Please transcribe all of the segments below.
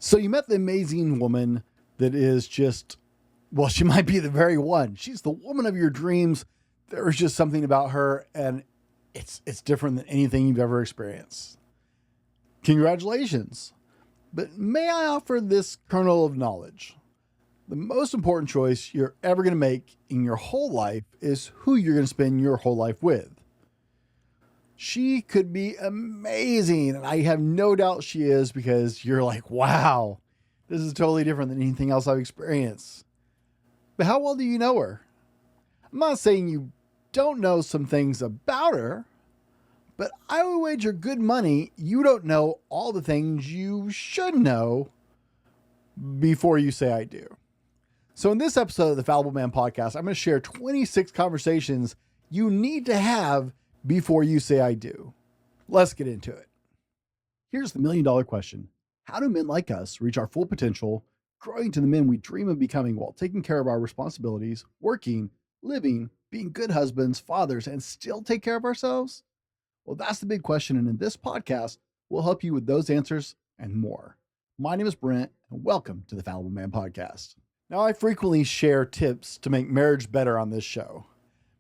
So you met the amazing woman that is just, well, she might be the very one. She's the woman of your dreams. There's just something about her, and it's different than anything you've ever experienced. Congratulations. But may I offer this kernel of knowledge? The most important choice you're ever going to make in your whole life is who you're going to spend your whole life with. She could be amazing, and I have no doubt she is, because you're like, wow, this is totally different than anything else I've experienced. But how well do you know her? I'm not saying you don't know some things about her, but I would wager good money you don't know all the things you should know before you say I do. So in this episode of the Fallible Man Podcast, I'm going to share 26 conversations you need to have before you say I do. Let's get into it. Here's the $1 million question. How do men like us reach our full potential, growing to the men we dream of becoming while taking care of our responsibilities, working, living, being good husbands, fathers, and still take care of ourselves? Well, that's the big question, and in this podcast, we'll help you with those answers and more. My name is Brent, and welcome to the Fallible Man Podcast. Now, I frequently share tips to make marriage better on this show,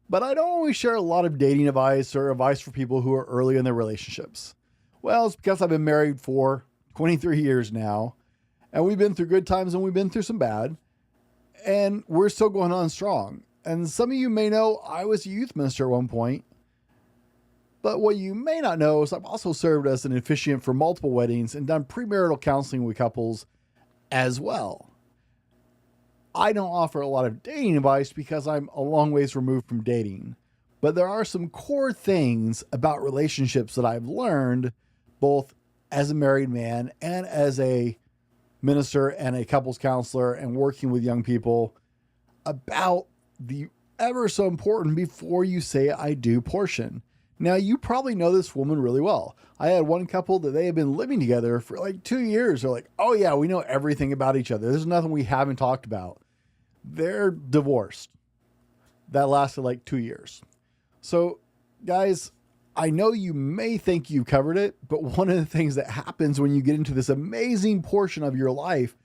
but I don't always share a lot of dating advice or advice for people who are early in their relationships. Well, it's because I've been married for 23 years now, and we've been through good times and we've been through some bad, and we're still going on strong. And some of you may know I was a youth minister at one point, but what you may not know is I've also served as an officiant for multiple weddings and done premarital counseling with couples as well. I don't offer a lot of dating advice because I'm a long ways removed from dating, but there are some core things about relationships that I've learned both as a married man and as a minister and a couples counselor and working with young people about the ever so important before you say I do portion. Now, you probably know this woman really well. I had one couple that they had been living together for like 2 years. They're like, oh yeah, we know everything about each other. There's nothing we haven't talked about. They're divorced. That lasted like 2 years. So guys, I know you may think you've covered it, but one of the things that happens when you get into this amazing portion of your life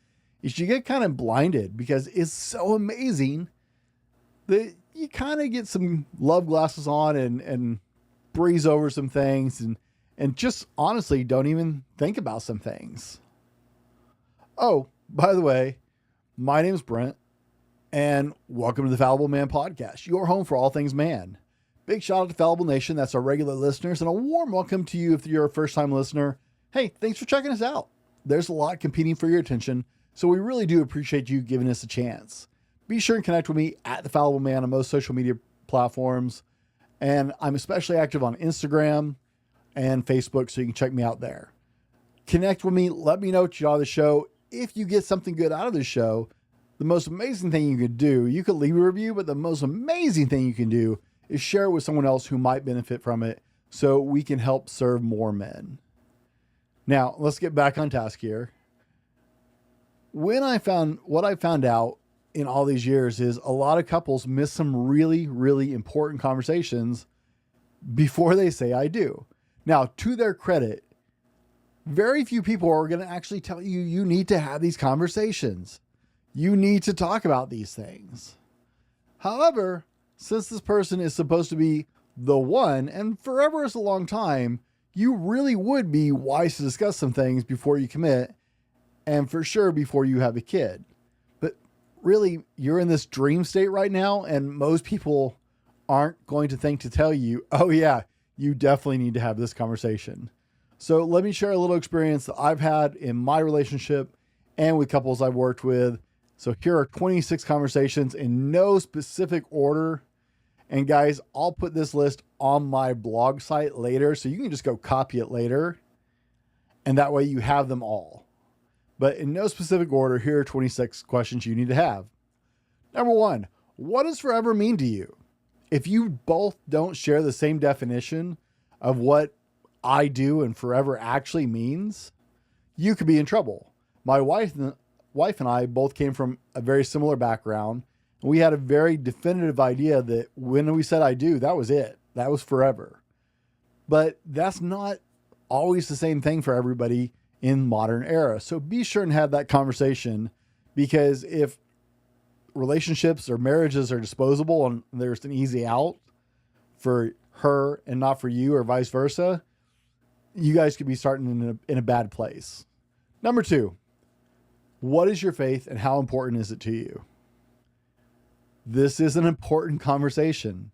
is you get kind of blinded because it's so amazing that you kind of get some love glasses on and breeze over some things and just honestly don't even think about some things. Oh, by the way, my name is Brent and welcome to the Fallible Man Podcast, your home for all things man. Big shout out to Fallible Nation. That's our regular listeners, and a warm welcome to you if you're a first time listener. Hey, thanks for checking us out. There's a lot competing for your attention, so we really do appreciate you giving us a chance. Be sure and connect with me at the Fallible Man on most social media platforms. And I'm especially active on Instagram and Facebook, so you can check me out there. Connect with me. Let me know what you thought of the show. If you get something good out of the show, the most amazing thing you could do, you could leave a review, but the most amazing thing you can do is share it with someone else who might benefit from it so we can help serve more men. Now, let's get back on task here. What I found out in all these years is a lot of couples miss some really, really important conversations before they say I do. Now, to their credit, very few people are going to actually tell you you need to have these conversations. You need to talk about these things. However, since this person is supposed to be the one, and forever is a long time, you really would be wise to discuss some things before you commit, and for sure before you have a kid. But really, you're in this dream state right now, and most people aren't going to think to tell you, oh yeah, you definitely need to have this conversation. So let me share a little experience that I've had in my relationship and with couples I've worked with. So here are 26 conversations in no specific order. And guys, I'll put this list on my blog site later, so you can just go copy it later. And that way you have them all. But in no specific order, here are 26 questions you need to have. Number 1, what does forever mean to you? If you both don't share the same definition of what I do and forever actually means, you could be in trouble. My wife and I both came from a very similar background. We had a very definitive idea that when we said I do, that was it. That was forever. But that's not always the same thing for everybody in modern era. So be sure and have that conversation, because if relationships or marriages are disposable and there's an easy out for her and not for you, or vice versa, you guys could be starting in a bad place. Number 2, what is your faith and how important is it to you? This is an important conversation.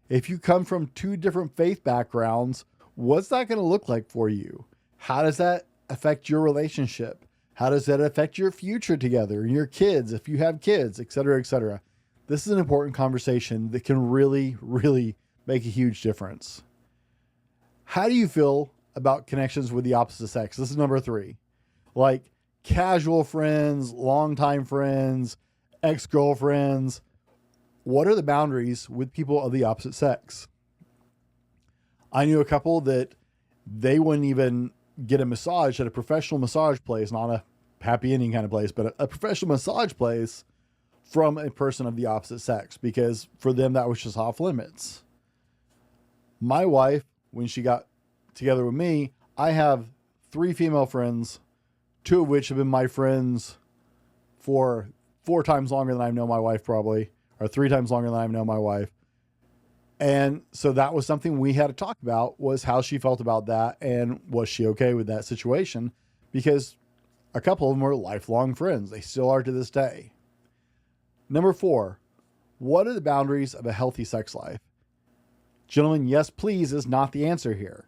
If you come from 2 different faith backgrounds, what's that going to look like for you? How does that affect your relationship? How does that affect your future together, your kids, if you have kids, et cetera, et cetera? This is an important conversation that can really, really make a huge difference. How do you feel about connections with the opposite sex? This is number 3. Like casual friends, longtime friends, ex-girlfriends. What are the boundaries with people of the opposite sex? I knew a couple that they wouldn't even get a massage at a professional massage place, not a happy ending kind of place, but a professional massage place from a person of the opposite sex, because for them, that was just off limits. My wife, when she got together with me, I have 3 female friends, 2 of which have been my friends for 4 times longer than I've known my wife, probably, or 3 times longer than I've known my wife. And so that was something we had to talk about, was how she felt about that. And was she okay with that situation? Because a couple of them were lifelong friends. They still are to this day. Number 4, what are the boundaries of a healthy sex life? Gentlemen, yes, please is not the answer here.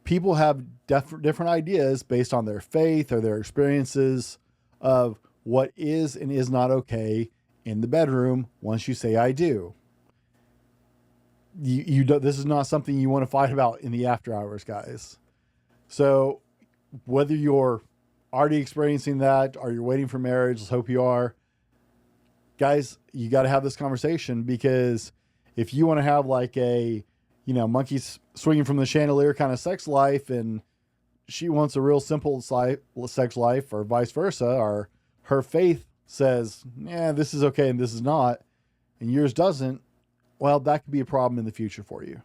People have different ideas based on their faith or their experiences of what is and is not okay in the bedroom once you say I do. You don't, this is not something you want to fight about in the after hours, guys. So whether you're already experiencing that or you're waiting for marriage, let's hope you are, guys, you got to have this conversation, because if you want to have like a, monkeys swinging from the chandelier kind of sex life, and she wants a real simple sex life, or vice versa, or her faith says, yeah, this is okay and this is not, and yours doesn't, well, that could be a problem in the future for you.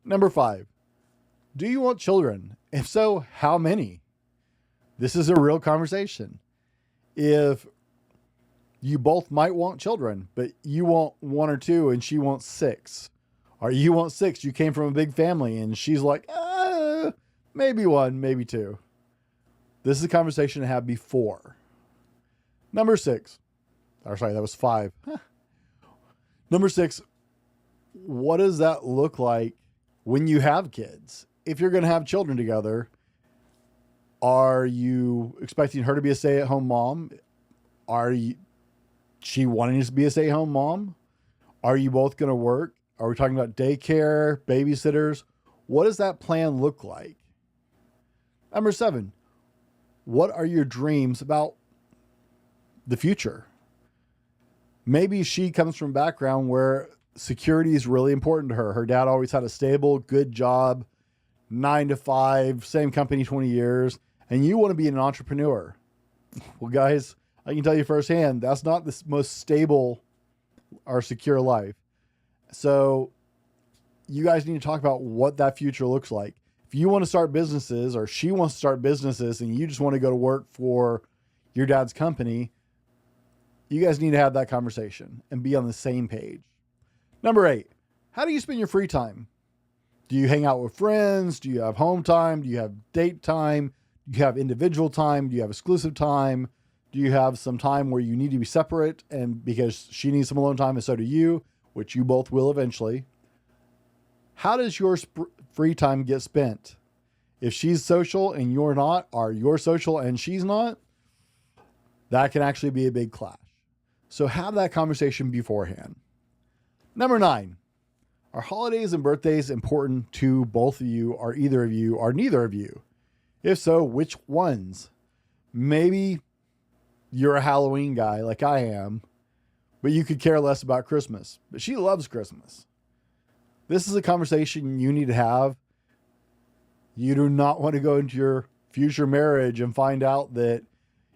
Number 5, do you want children? If so, how many? This is a real conversation. If you both might want children, but you want 1 or 2 and she wants 6, or you want 6, you came from a big family and she's like, maybe 1, maybe 2. This is a conversation to have before. Number 6, or sorry, that was 5. Number 6, what does that look like when you have kids? If you're going to have children together, are you expecting her to be a stay-at-home mom? She wanting to be a stay-at-home mom? Are you both going to work? Are we talking about daycare, babysitters? What does that plan look like? Number 7, what are your dreams about the future? Maybe she comes from a background where security is really important to her. Her dad always had a stable, good job, 9 to 5, same company, 20 years, and you want to be an entrepreneur. Well, guys, I can tell you firsthand, that's not the most stable or secure life. So you guys need to talk about what that future looks like. If you want to start businesses, or she wants to start businesses, and you just want to go to work for your dad's company, you guys need to have that conversation and be on the same page. Number 8, how do you spend your free time? Do you hang out with friends? Do you have home time? Do you have date time? Do you have individual time? Do you have exclusive time? Do you have some time where you need to be separate, and because she needs some alone time and so do you, which you both will eventually? How does your free time get spent? If she's social and you're not, or you're social and she's not, that can actually be a big clash. So have that conversation beforehand. Number 9, are holidays and birthdays important to both of you, or either of you, or neither of you? If so, which ones? Maybe you're a Halloween guy like I am, but you could care less about Christmas. But she loves Christmas. This is a conversation you need to have. You do not want to go into your future marriage and find out that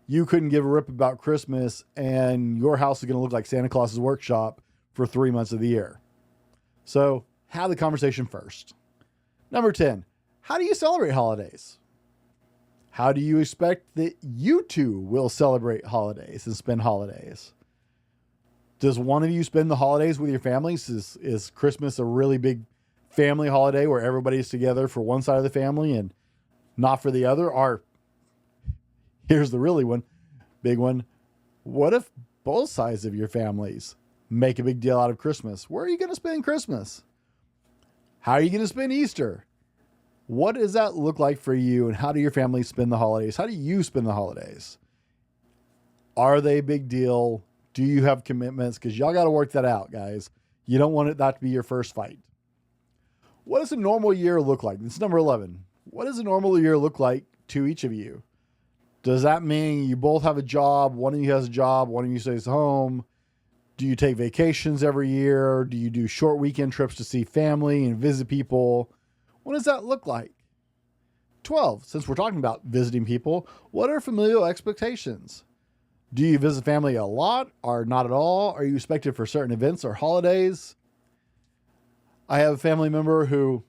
you couldn't give a rip about Christmas and your house is going to look like Santa Claus's workshop for 3 months of the year. So have the conversation first. Number 10, how do you celebrate holidays? How do you expect that you two will celebrate holidays and spend holidays? Does one of you spend the holidays with your families? Is Christmas a really big family holiday where everybody's together for one side of the family and not for the other? Or here's the really big one. What if both sides of your families make a big deal out of Christmas? Where are you going to spend Christmas? How are you going to spend Easter? What does that look like for you? And how do your family spend the holidays? How do you spend the holidays? Are they a big deal? Do you have commitments? Because y'all got to work that out, guys. You don't want that to be your first fight. What does a normal year look like? This is number 11. What does a normal year look like to each of you? Does that mean you both have a job? One of you has a job. One of you stays home. Do you take vacations every year? Do you do short weekend trips to see family and visit people? What does that look like? 12. Since we're talking about visiting people, what are familial expectations? Do you visit family a lot or not at all? Are you expected for certain events or holidays? I have a family member who,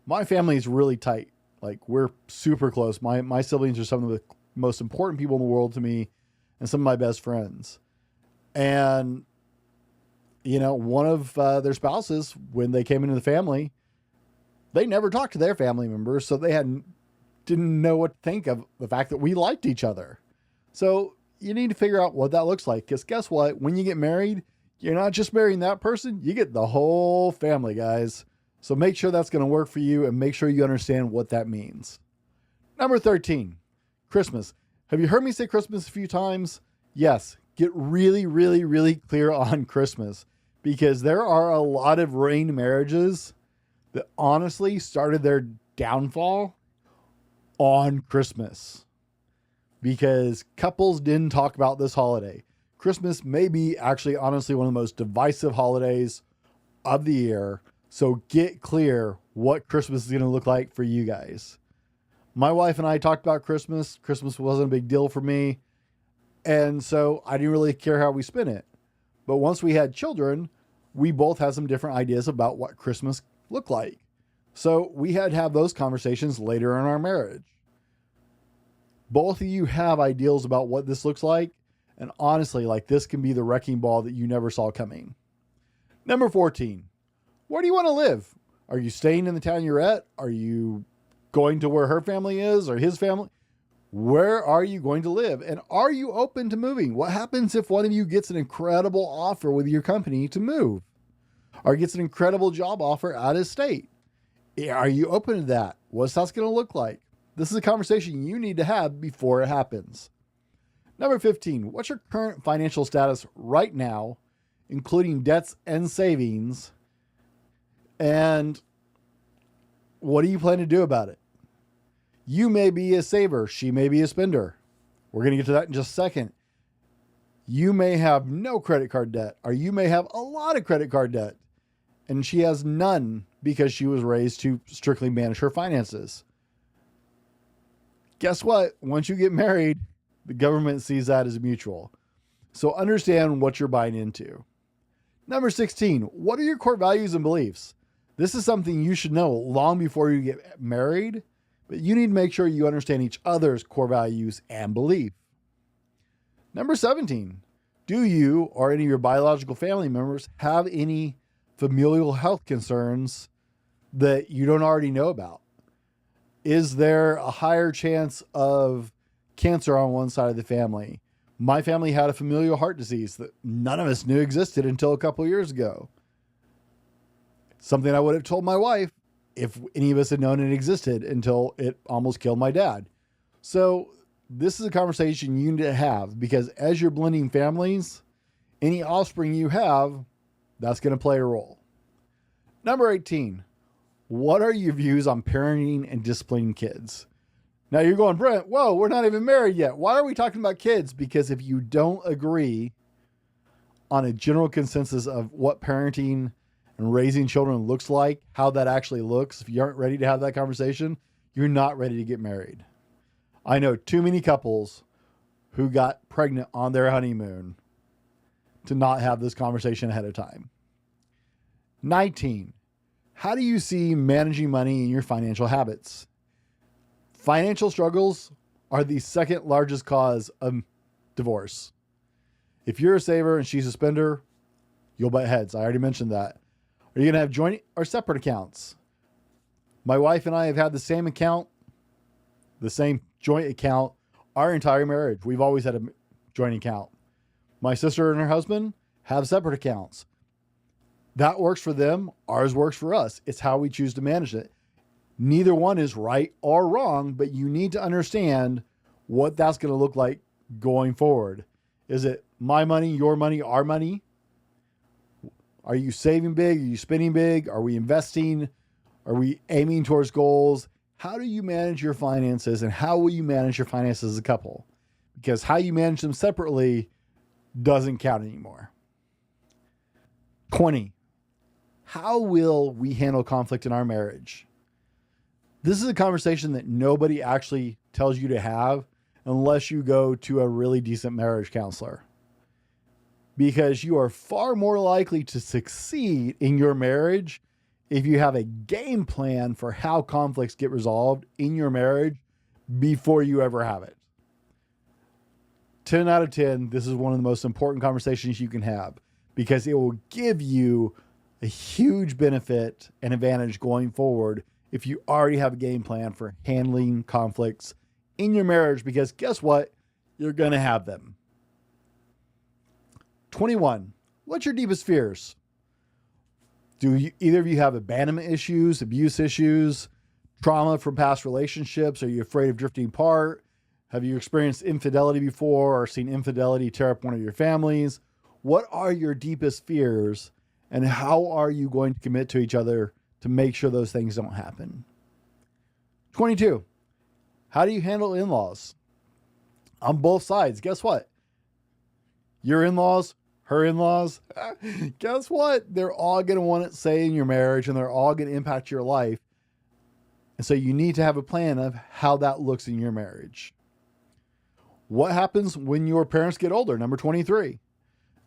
my family is really tight. Like, we're super close. My siblings are some of the most important people in the world to me and some of my best friends. And, you know, one of their spouses, when they came into the family, they never talked to their family members. So they didn't know what to think of the fact that we liked each other. So you need to figure out what that looks like. Because guess what? When you get married, you're not just marrying that person. You get the whole family, guys. So make sure that's going to work for you and make sure you understand what that means. Number 13, Christmas. Have you heard me say Christmas a few times? Yes. Get really, really, really clear on Christmas, because there are a lot of arranged marriages that honestly started their downfall on Christmas because couples didn't talk about this holiday. Christmas may be actually honestly one of the most divisive holidays of the year. So get clear what Christmas is going to look like for you guys. My wife and I talked about Christmas. Christmas wasn't a big deal for me. And so I didn't really care how we spent it. But once we had children, we both had some different ideas about what Christmas looked like. So we had to have those conversations later in our marriage. Both of you have ideals about what this looks like. And honestly, like, this can be the wrecking ball that you never saw coming. Number 14, where do you want to live? Are you staying in the town you're at? Are you going to where her family is or his family? Where are you going to live? And are you open to moving? What happens if one of you gets an incredible offer with your company to move, or gets an incredible job offer out of state? Are you open to that? What's that going to look like? This is a conversation you need to have before it happens. Number 15, what's your current financial status right now, including debts and savings? And what do you plan to do about it? You may be a saver. She may be a spender. We're going to get to that in just a second. You may have no credit card debt, or you may have a lot of credit card debt, and she has none because she was raised to strictly manage her finances. Guess what? Once you get married, the government sees that as mutual. So understand what you're buying into. Number 16, what are your core values and beliefs? This is something you should know long before you get married, but you need to make sure you understand each other's core values and belief. Number 17, do you or any of your biological family members have any familial health concerns that you don't already know about? Is there a higher chance of cancer on one side of the family? My family had a familial heart disease that none of us knew existed until a couple of years ago. Something I would have told my wife if any of us had known it existed until it almost killed my dad. So this is a conversation you need to have, because as you're blending families, any offspring you have, that's going to play a role. Number 18, what are your views on parenting and disciplining kids? Now you're going, Brent, whoa, we're not even married yet. Why are we talking about kids? Because if you don't agree on a general consensus of what parenting and raising children looks like, how that actually looks, if you aren't ready to have that conversation, you're not ready to get married. I know too many couples who got pregnant on their honeymoon to not have this conversation ahead of time. 19, how do you see managing money in your financial habits? Financial struggles are the second largest cause of divorce. If you're a saver and she's a spender, you'll butt heads. I already mentioned that. Are you going to have joint or separate accounts? My wife and I have had the same account, the same joint account, our entire marriage. We've always had a joint account. My sister and her husband have separate accounts. That works for them. Ours works for us. It's how we choose to manage it. Neither one is right or wrong, but you need to understand what that's going to look like going forward. Is it my money, your money, our money? Are you saving big? Are you spending big? Are we investing? Are we aiming towards goals? How do you manage your finances, and how will you manage your finances as a couple? Because how you manage them separately doesn't count anymore. 20. How will we handle conflict in our marriage? This is a conversation that nobody actually tells you to have unless you go to a really decent marriage counselor. Because you are far more likely to succeed in your marriage if you have a game plan for how conflicts get resolved in your marriage before you ever have it. 10 out of 10, this is one of the most important conversations you can have because it will give you a huge benefit and advantage going forward if you already have a game plan for handling conflicts in your marriage, because guess what? You're going to have them. 21. What's your deepest fears? Do either of you have abandonment issues, abuse issues, trauma from past relationships? Are you afraid of drifting apart? Have you experienced infidelity before or seen infidelity tear up one of your families? What are your deepest fears, and how are you going to commit to each other to make sure those things don't happen? 22. How do you handle in-laws? On both sides, guess what? Your in-laws, her in-laws, guess what? They're all going to want to say in your marriage, and they're all going to impact your life. And so you need to have a plan of how that looks in your marriage. What happens when your parents get older? Number 23.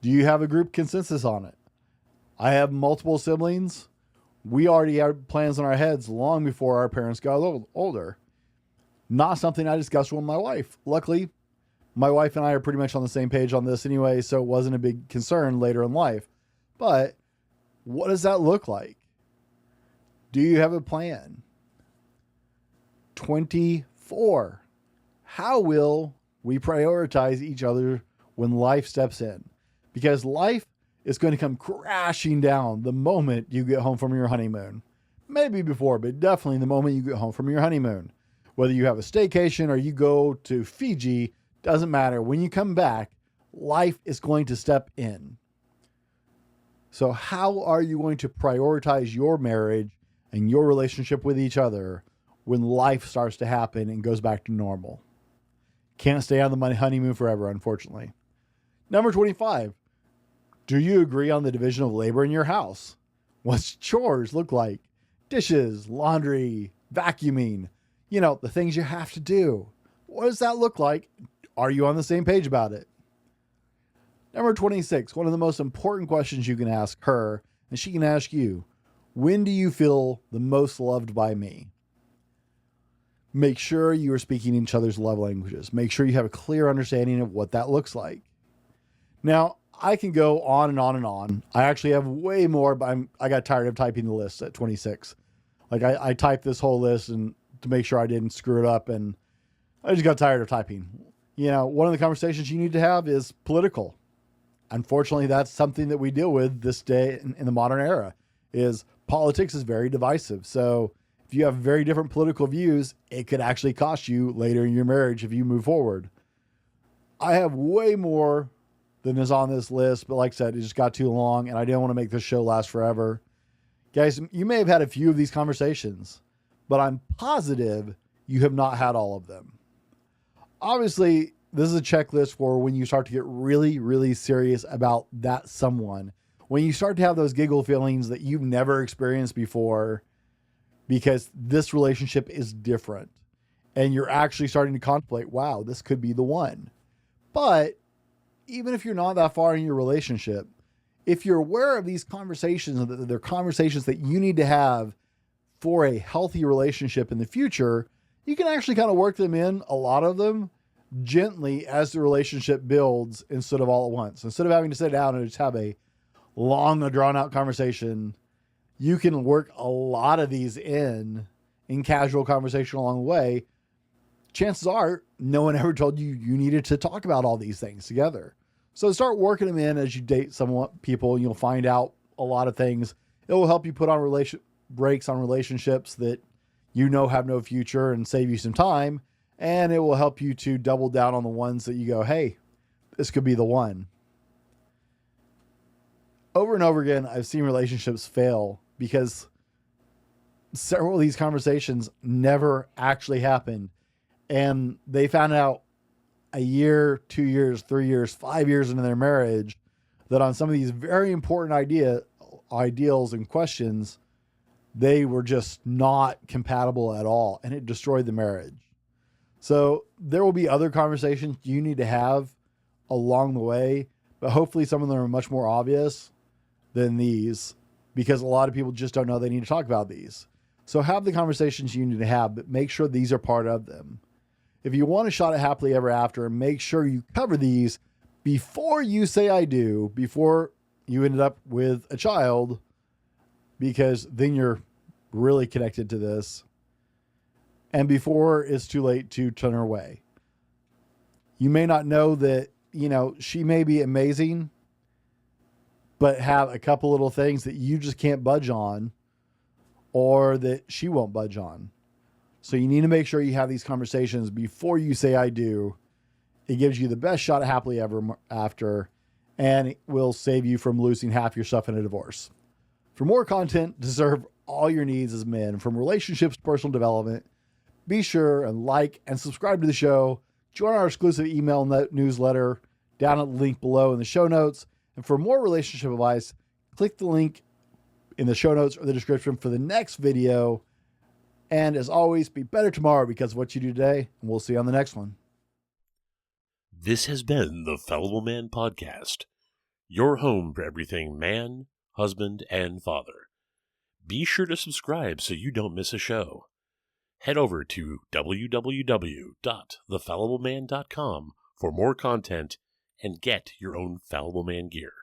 Do you have a group consensus on it? I have multiple siblings. We already had plans in our heads long before our parents got older. Not something I discussed with my wife. Luckily, my wife and I are pretty much on the same page on this anyway, so it wasn't a big concern later in life. But what does that look like? Do you have a plan? 24. How will we prioritize each other when life steps in? Because life is going to come crashing down the moment you get home from your honeymoon. Maybe before, but definitely the moment you get home from your honeymoon. Whether you have a staycation or you go to Fiji, doesn't matter. When you come back, life is going to step in. So how are you going to prioritize your marriage and your relationship with each other when life starts to happen and goes back to normal? Can't stay on the honeymoon forever, unfortunately. Number 25. Do you agree on the division of labor in your house? What's chores look like? Dishes, laundry, vacuuming, the things you have to do. What does that look like? Are you on the same page about it? Number 26, one of the most important questions you can ask her, and she can ask you, when do you feel the most loved by me? Make sure you are speaking each other's love languages. Make sure you have a clear understanding of what that looks like. Now, I can go on and on and on. I actually have way more, but I got tired of typing the list at 26. I typed this whole list and to make sure I didn't screw it up, and I just got tired of typing. One of the conversations you need to have is political. Unfortunately, that's something that we deal with this day in the modern era, is politics is very divisive. So if you have very different political views, it could actually cost you later in your marriage if you move forward. I have way more than is on this list, but like I said, it just got too long and I didn't want to make this show last forever. Guys, you may have had a few of these conversations, but I'm positive you have not had all of them. Obviously, this is a checklist for when you start to get really, really serious about that someone. When you start to have those giggle feelings that you've never experienced before, because this relationship is different and you're actually starting to contemplate, wow, this could be the one. But even if you're not that far in your relationship, if you're aware of these conversations, they're conversations that you need to have for a healthy relationship in the future, you can actually kind of work them in, a lot of them, gently as the relationship builds instead of all at once. Instead of having to sit down and just have a long, drawn out conversation, you can work a lot of these in casual conversation along the way. Chances are no one ever told you you needed to talk about all these things together. So start working them in as you date people. You'll find out a lot of things. It will help you put on brakes on relationships that you know have no future and save you some time. And it will help you to double down on the ones that you go, hey, this could be the one. Over and over again, I've seen relationships fail because several of these conversations never actually happened. And they found out a year, 2 years, 3 years, 5 years into their marriage that on some of these very important ideals and questions, they were just not compatible at all. And it destroyed the marriage. So there will be other conversations you need to have along the way, but hopefully some of them are much more obvious than these, because a lot of people just don't know they need to talk about these. So have the conversations you need to have, but make sure these are part of them. If you want a shot at happily ever after, make sure you cover these before you say I do, before you ended up with a child, because then you're really connected to this, and before it's too late to turn her away. You may not know that, she may be amazing, but have a couple little things that you just can't budge on, or that she won't budge on. So you need to make sure you have these conversations before you say I do. It gives you the best shot at happily ever after, and it will save you from losing half your stuff in a divorce. For more content to serve all your needs as men, from relationships to personal development, be sure and like and subscribe to the show. Join our exclusive email newsletter down at the link below in the show notes. And for more relationship advice, click the link in the show notes or the description for the next video. And as always, be better tomorrow because of what you do today. And we'll see you on the next one. This has been the Fallible Man Podcast, your home for everything man, husband, and father. Be sure to subscribe so you don't miss a show. Head over to www.thefallibleman.com for more content and get your own Fallible Man gear.